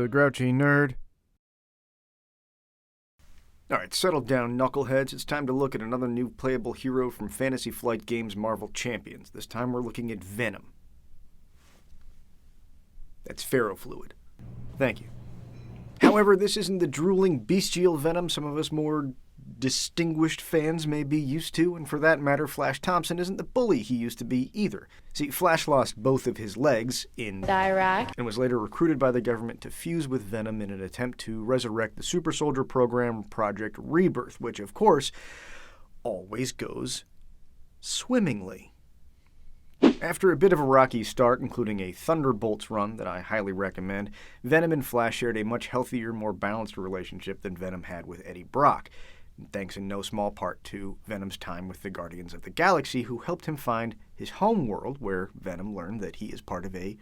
the Grouchy Nerd. Alright, settle down, knuckleheads. It's time to look at another new playable hero from Fantasy Flight Games' Marvel Champions. This time we're looking at Venom. That's ferrofluid. Thank you. However, this isn't the drooling, bestial Venom some of us more distinguished fans may be used to, and for that matter, Flash Thompson isn't the bully he used to be either. See, Flash lost both of his legs in Iraq and was later recruited by the government to fuse with Venom in an attempt to resurrect the super soldier program Project Rebirth, which, of course, always goes swimmingly. After a bit of a rocky start, including a Thunderbolts run that I highly recommend, Venom and Flash shared a much healthier, more balanced relationship than Venom had with Eddie Brock, thanks in no small part to Venom's time with the Guardians of the Galaxy, who helped him find his home world, where Venom learned that he is part of a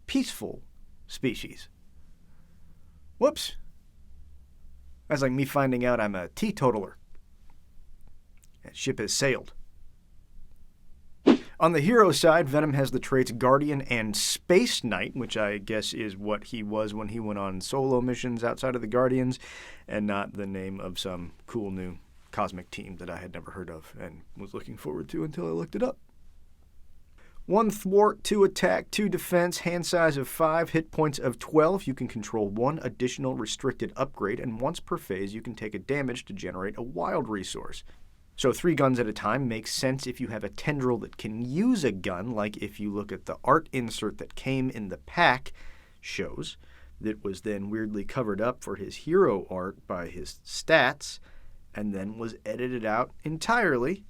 peaceful species. Whoops. That's like me finding out I'm a teetotaler. That ship has sailed. On the hero side, Venom has the traits Guardian and Space Knight, which I guess is what he was when he went on solo missions outside of the Guardians, and not the name of some cool new cosmic team that I had never heard of and was looking forward to until I looked it up. 1 thwart, 2 attack, 2 defense, hand size of 5, hit points of 12. You can control 1 additional restricted upgrade, and once per phase you can take a damage to generate a wild resource. So 3 guns at a time makes sense if you have a tendril that can use a gun, like if you look at the art insert that came in the pack shows, that was then weirdly covered up for his hero art by his stats, and then was edited out entirely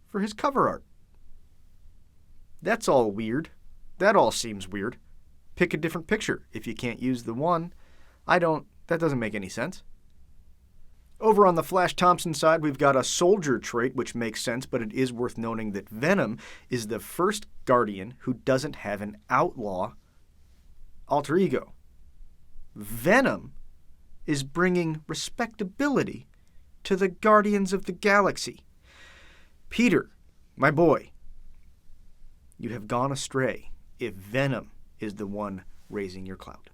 for his cover art. That's all weird. That all seems weird. Pick a different picture if you can't use the one. That doesn't make any sense. Over on the Flash Thompson side, we've got a soldier trait, which makes sense, but it is worth noting that Venom is the first Guardian who doesn't have an outlaw alter ego. Venom is bringing respectability to the Guardians of the Galaxy. Peter, my boy, you have gone astray if Venom is the one raising your clout.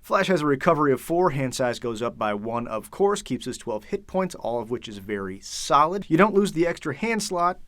Flash has a recovery of 4, hand size goes up by 1 of course, keeps his 12 hit points, all of which is very solid. You don't lose the extra hand slot,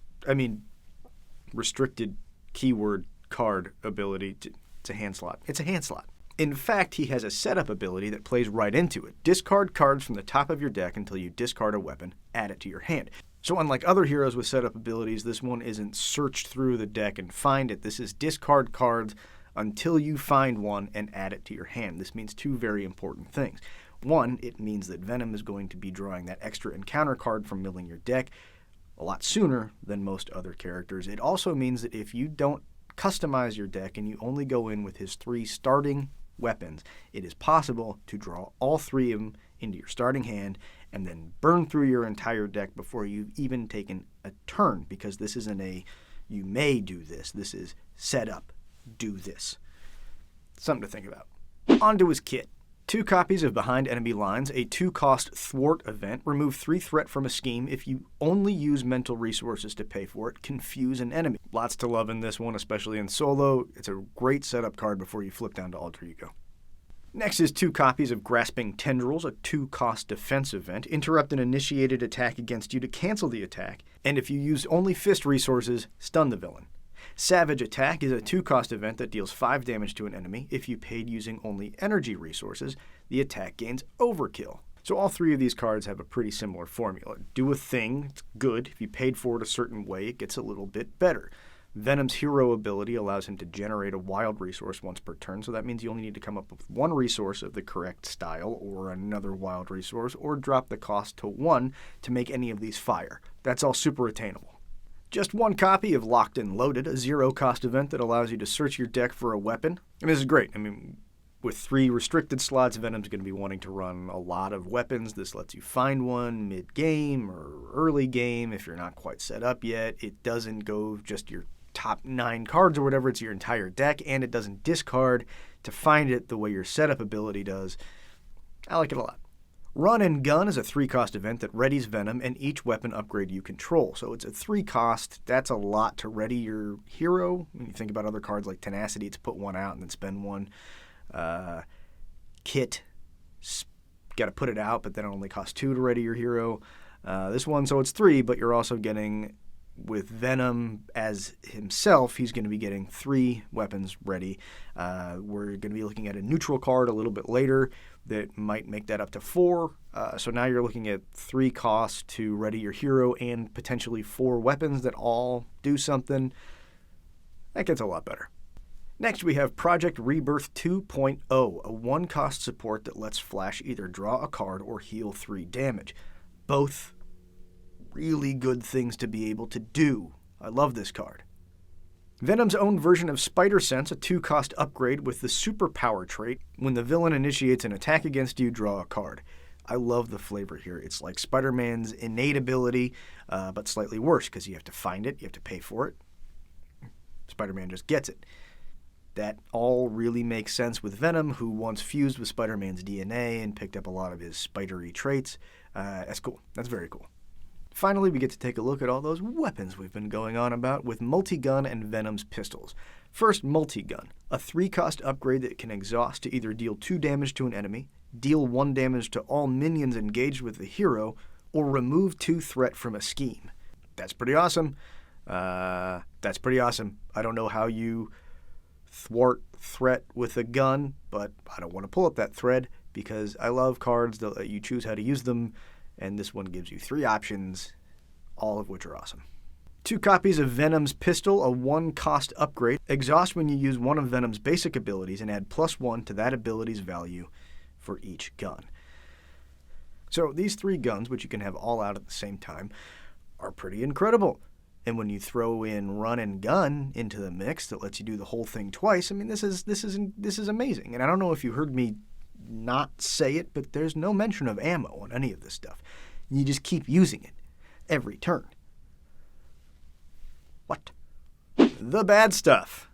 restricted keyword card ability, it's a hand slot. It's a hand slot. In fact, he has a setup ability that plays right into it. Discard cards from the top of your deck until you discard a weapon, add it to your hand. So unlike other heroes with setup abilities, this one isn't search through the deck and find it. This is discard cards until you find one and add it to your hand. This means 2 very important things. 1, it means that Venom is going to be drawing that extra encounter card from milling your deck a lot sooner than most other characters. It also means that if you don't customize your deck and you only go in with his 3 starting weapons, it is possible to draw all 3 of them into your starting hand and then burn through your entire deck before you've even taken a turn, because this isn't a you may do this. This is set up. Do this. Something to think about. On to his kit. 2 copies of Behind Enemy Lines, a 2-cost thwart event. Remove 3 threat from a scheme. If you only use mental resources to pay for it, confuse an enemy. Lots to love in this one, especially in solo. It's a great setup card before you flip down to alter ego. Next is 2 copies of Grasping Tendrils, a 2-cost defense event. Interrupt an initiated attack against you to cancel the attack, and if you use only fist resources, stun the villain. Savage Attack is a 2-cost event that deals 5 damage to an enemy. If you paid using only energy resources, the attack gains overkill. So all 3 of these cards have a pretty similar formula. Do a thing, it's good. If you paid for it a certain way, it gets a little bit better. Venom's hero ability allows him to generate a wild resource once per turn, so that means you only need to come up with 1 resource of the correct style, or another wild resource, or drop the cost to 1 to make any of these fire. That's all super attainable. Just 1 copy of Locked and Loaded, a 0-cost event that allows you to search your deck for a weapon. And this is great. With 3 restricted slots, Venom's going to be wanting to run a lot of weapons. This lets you find one mid-game or early game if you're not quite set up yet. It doesn't go just your top 9 cards or whatever, it's your entire deck, and it doesn't discard to find it the way your setup ability does. I like it a lot. Run and Gun is a 3-cost event that readies Venom and each weapon upgrade you control. So it's a 3-cost. That's a lot to ready your hero. When you think about other cards like Tenacity, it's put 1 out and then spend 1. Kit, got to put it out, but then it only costs 2 to ready your hero. This one, so it's 3, but you're also getting, with Venom as himself, he's going to be getting 3 weapons ready. We're going to be looking at a neutral card a little bit later that might make that up to 4. So now you're looking at 3 costs to ready your hero and potentially 4 weapons that all do something. That gets a lot better. Next, we have Project Rebirth 2.0, a 1-cost support that lets Flash either draw a card or heal 3 damage. Both really good things to be able to do. I love this card. Venom's own version of Spider Sense, a 2-cost upgrade with the superpower trait. When the villain initiates an attack against you, draw a card. I love the flavor here. It's like Spider-Man's innate ability, but slightly worse because you have to find it, you have to pay for it. Spider-Man just gets it. That all really makes sense with Venom, who once fused with Spider-Man's DNA and picked up a lot of his spidery traits. That's cool. That's very cool. Finally, we get to take a look at all those weapons we've been going on about with Multi-Gun and Venom's pistols. First, Multi-Gun, a 3-cost upgrade that can exhaust to either deal 2 damage to an enemy, deal 1 damage to all minions engaged with the hero, or remove 2 threat from a scheme. That's pretty awesome. I don't know how you thwart threat with a gun, but I don't want to pull up that thread because I love cards that let you choose how to use them, and this one gives you 3 options, all of which are awesome. 2 copies of Venom's pistol, a 1-cost upgrade. Exhaust when you use one of Venom's basic abilities and add +1 to that ability's value for each gun. So these 3 guns, which you can have all out at the same time, are pretty incredible. And when you throw in run and gun into the mix that lets you do the whole thing twice, I mean, this is amazing. And I don't know if you heard me not say it, but there's no mention of ammo on any of this stuff. You just keep using it every turn. What? The bad stuff.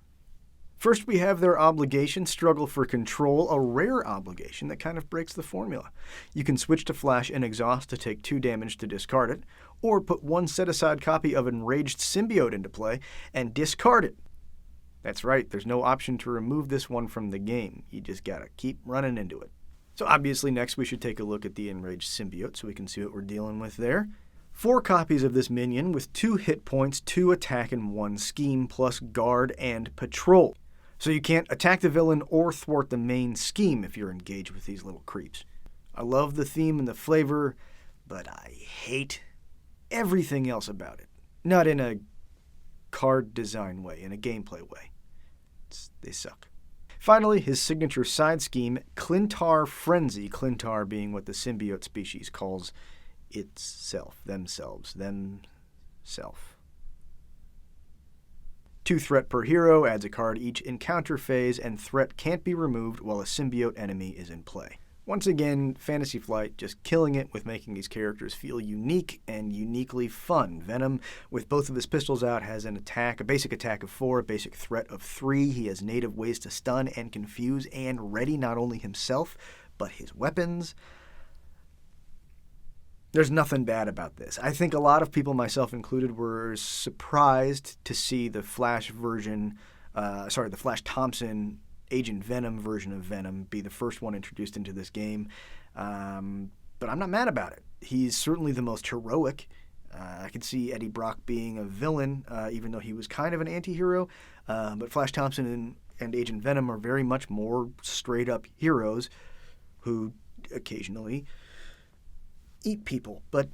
First, we have their obligation, Struggle for Control, a rare obligation that kind of breaks the formula. You can switch to Flash and Exhaust to take 2 damage to discard it, or put 1 set-aside copy of Enraged Symbiote into play and discard it. That's right, there's no option to remove this one from the game. You just gotta keep running into it. So obviously next we should take a look at the Enraged Symbiote so we can see what we're dealing with there. 4 copies of this minion with 2 hit points, 2 attack, and 1 scheme, plus guard and patrol. So you can't attack the villain or thwart the main scheme if you're engaged with these little creeps. I love the theme and the flavor, but I hate everything else about it. Not in a card design way, in a gameplay way. They suck. Finally, his signature side scheme, Clintar Frenzy, Clintar being what the symbiote species calls itself, themselves. 2 threat per hero, adds a card each encounter phase, and threat can't be removed while a symbiote enemy is in play. Once again, Fantasy Flight just killing it with making these characters feel unique and uniquely fun. Venom, with both of his pistols out, has an attack, a basic attack of 4, a basic threat of 3. He has native ways to stun and confuse and ready not only himself, but his weapons. There's nothing bad about this. I think a lot of people, myself included, were surprised to see the Flash version, the Flash Thompson Agent Venom version of Venom be the first one introduced into this game. But I'm not mad about it. He's certainly the most heroic. I could see Eddie Brock being a villain, even though he was kind of an anti-hero. But Flash Thompson and Agent Venom are very much more straight-up heroes who occasionally eat people. But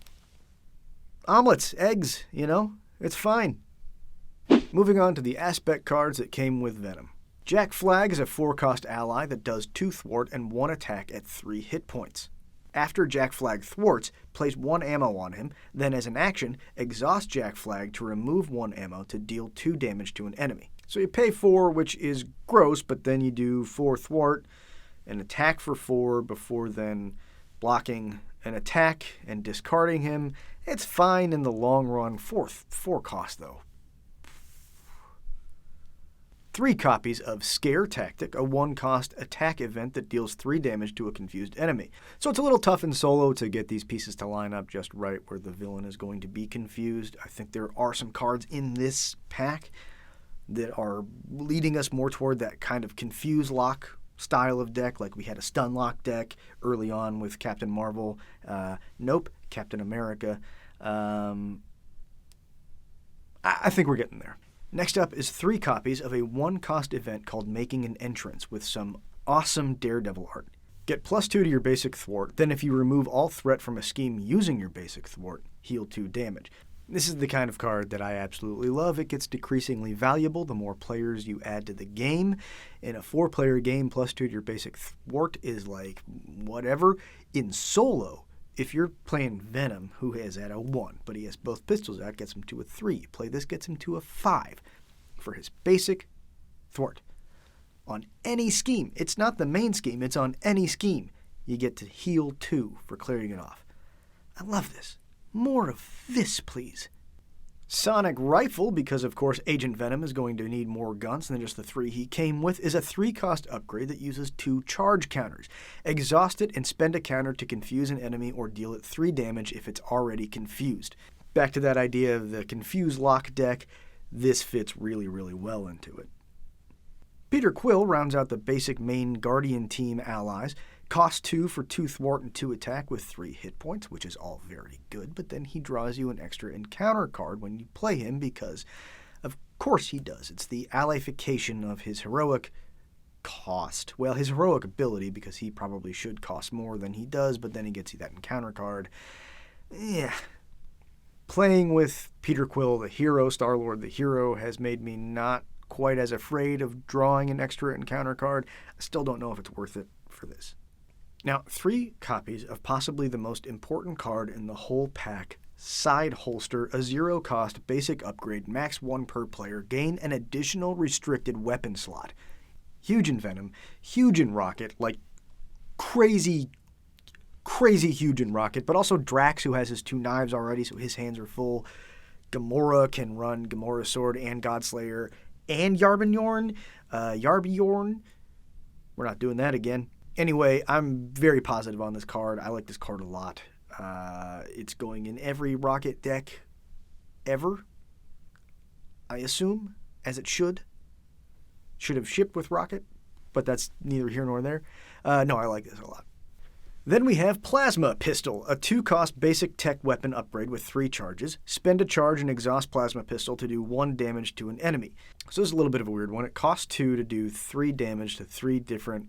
omelets, eggs, it's fine. Moving on to the aspect cards that came with Venom. Jack Flag is a 4-cost ally that does 2 thwart and 1 attack at 3 hit points. After Jack Flag thwarts, place 1 ammo on him, then as an action, exhaust Jack Flag to remove 1 ammo to deal 2 damage to an enemy. So you pay 4, which is gross, but then you do 4 thwart, an attack for 4 before then blocking an attack and discarding him. It's fine in the long run. 4 cost though. 3 copies of Scare Tactic, a 1-cost attack event that deals 3 damage to a confused enemy. So it's a little tough in solo to get these pieces to line up just right where the villain is going to be confused. I think there are some cards in this pack that are leading us more toward that kind of confuse lock style of deck, like we had a Stunlock deck early on with Captain Marvel. Nope, Captain America. I think we're getting there. Next up is 3 copies of a 1-cost event called Making an Entrance with some awesome Daredevil art. Get +2 to your basic thwart, then if you remove all threat from a scheme using your basic thwart, heal 2 damage. This is the kind of card that I absolutely love. It gets decreasingly valuable the more players you add to the game. In a 4-player game, +2 to your basic thwart is like whatever. In solo, if you're playing Venom, who is at a 1, but he has both pistols out, gets him to a 3. Play this, gets him to a 5 for his basic thwart. On any scheme, it's not the main scheme, it's on any scheme, you get to heal 2 for clearing it off. I love this. More of this, please. Sonic Rifle, because of course Agent Venom is going to need more guns than just the 3 he came with, is a 3-cost upgrade that uses 2 charge counters. Exhaust it and spend a counter to confuse an enemy or deal it 3 damage if it's already confused. Back to that idea of the Confuse Lock deck, this fits really, really well into it. Peter Quill rounds out the basic main Guardian team allies. Cost 2 for 2 thwart and 2 attack with 3 hit points, which is all very good, but then he draws you an extra encounter card when you play him because, of course he does. It's the allification of his heroic cost. Well, his heroic ability, because he probably should cost more than he does, but then he gets you that encounter card. Yeah. Playing with Peter Quill, the hero, Star-Lord, the hero, has made me not quite as afraid of drawing an extra encounter card. I still don't know if it's worth it for this. Now, 3 copies of possibly the most important card in the whole pack, Side Holster, a 0-cost basic upgrade, max 1 per player, gain an additional restricted weapon slot. Huge in Venom, huge in Rocket, like crazy huge in Rocket, but also Drax, who has his 2 knives already, so his hands are full. Gamora can run Gamora's Sword and Godslayer, and Yarbjorn. We're not doing that again. Anyway, I'm very positive on this card. I like this card a lot. It's going in every Rocket deck ever, I assume, as it should. Should have shipped with Rocket, but that's neither here nor there. No, I like this a lot. Then we have Plasma Pistol, a 2-cost basic tech weapon upgrade with 3 charges. Spend a charge and exhaust Plasma Pistol to do 1 damage to an enemy. So this is a little bit of a weird one. It costs 2 to do 3 damage to 3 different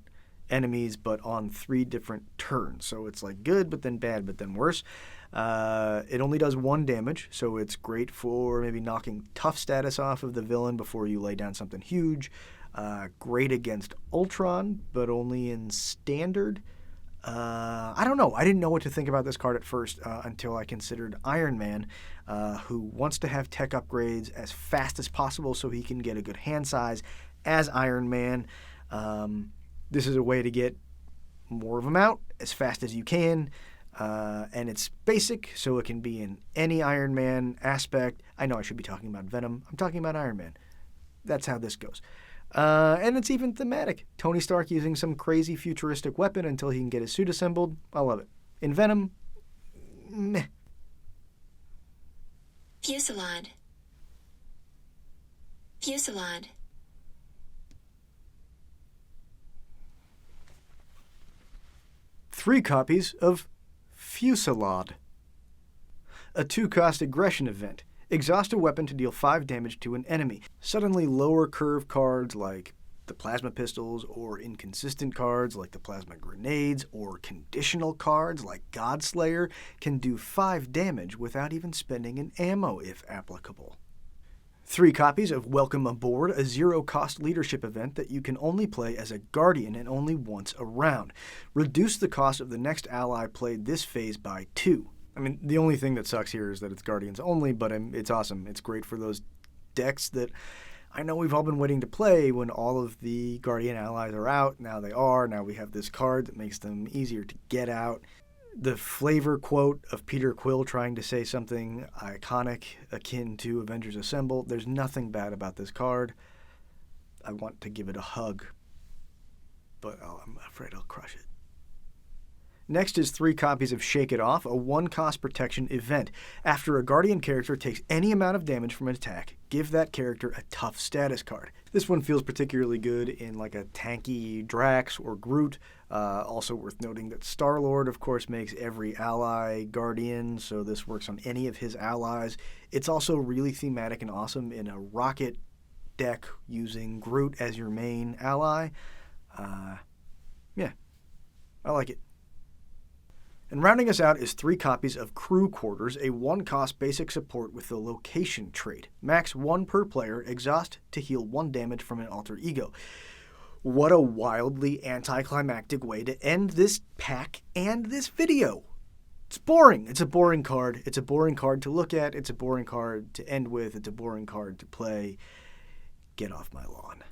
enemies, but on 3 different turns. So it's like good, but then bad, but then worse. It only does 1 damage, so it's great for maybe knocking tough status off of the villain before you lay down something huge. Great against Ultron, but only in standard. I don't know. I didn't know what to think about this card at first until I considered Iron Man, who wants to have tech upgrades as fast as possible so he can get a good hand size as Iron Man. This is a way to get more of them out as fast as you can, and it's basic, so it can be in any Iron Man aspect. I know I should be talking about Venom. I'm talking about Iron Man. That's how this goes. And it's even thematic. Tony Stark using some crazy futuristic weapon until he can get his suit assembled. I love it. In Venom, meh. Fusillade. Fusillade. Three copies of Fusillade. A 2-cost aggression event. Exhaust a weapon to deal 5 damage to an enemy. Suddenly lower curve cards like the plasma pistols, or inconsistent cards like the plasma grenades, or conditional cards like Godslayer can do 5 damage without even spending an ammo if applicable. 3 copies of Welcome Aboard, a 0-cost leadership event that you can only play as a Guardian and only once a round. Reduce the cost of the next ally played this phase by 2. I mean, the only thing that sucks here is that it's Guardians only, but it's awesome. It's great for those decks that I know we've all been waiting to play when all of the Guardian allies are out. Now they are. Now we have this card that makes them easier to get out. The flavor quote of Peter Quill trying to say something iconic akin to Avengers Assemble. There's nothing bad about this card. I want to give it a hug, but I'm afraid I'll crush it. Next is 3 copies of Shake It Off, a 1-cost protection event. After a Guardian character takes any amount of damage from an attack, give that character a tough status card. This one feels particularly good in like a tanky Drax or Groot. Also worth noting that Star-Lord, of course, makes every ally Guardian, so this works on any of his allies. It's also really thematic and awesome in a Rocket deck using Groot as your main ally. Yeah, I like it. And rounding us out is 3 copies of Crew Quarters, a 1-cost basic support with the Location trait. Max 1 per player, exhaust to heal 1 damage from an alter ego. What a wildly anticlimactic way to end this pack and this video. It's boring. It's a boring card. It's a boring card to look at. It's a boring card to end with. It's a boring card to play. Get off my lawn.